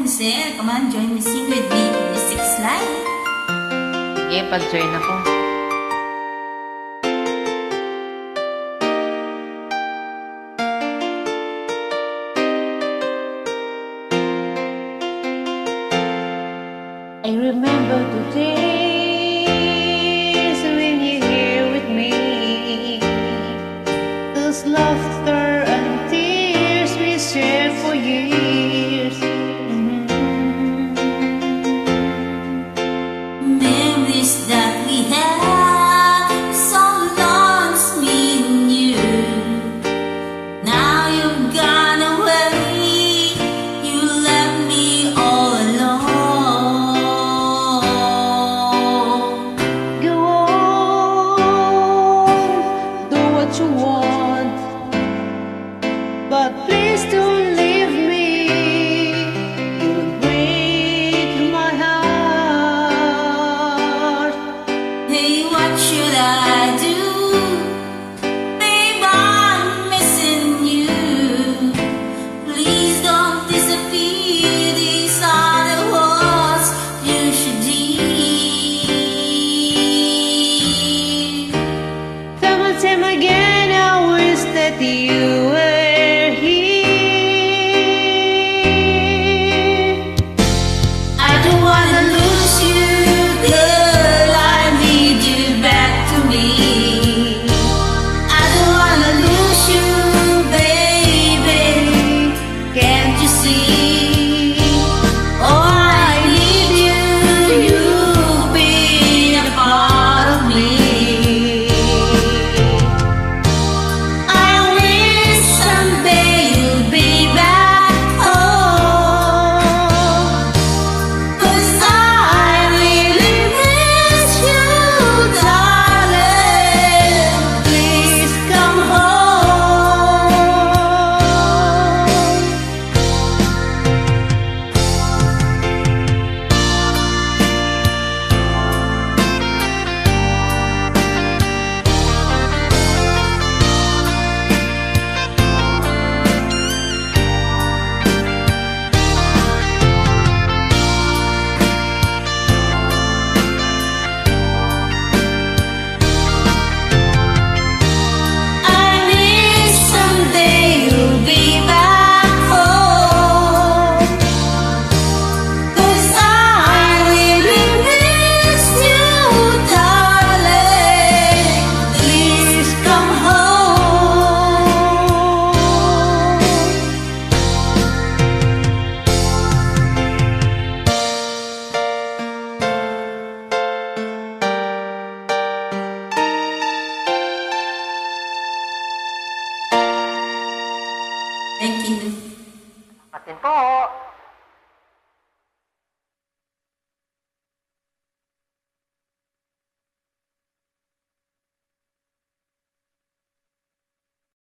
Maricel. Come on, join me, sing with me in the sixth line. Sige, pag-join ako. I remember the days when you're here with me. Those laughter and tears we shared for years. Memories that we had, so long as me and you. Now you've gone away, you left me all alone. Go on, do what you want, but please don't leave me. You'll break my heart. Hey, what should I do? Babe, I'm missing you. Please don't disappear. These are the words you should hear. Time and time again, I wish that you were here. I don't wanna lose you, girl. I need you back to me. I don't wanna lose you, baby. Can't you see? Oh, I need you. You've been a part of me. I wish someday you'll be back home. 'Cause I really miss you, darling. Please come home. I wish someday you'll be back home. 'Cause I really miss you, darling. Please come home. Thank you. Atin po.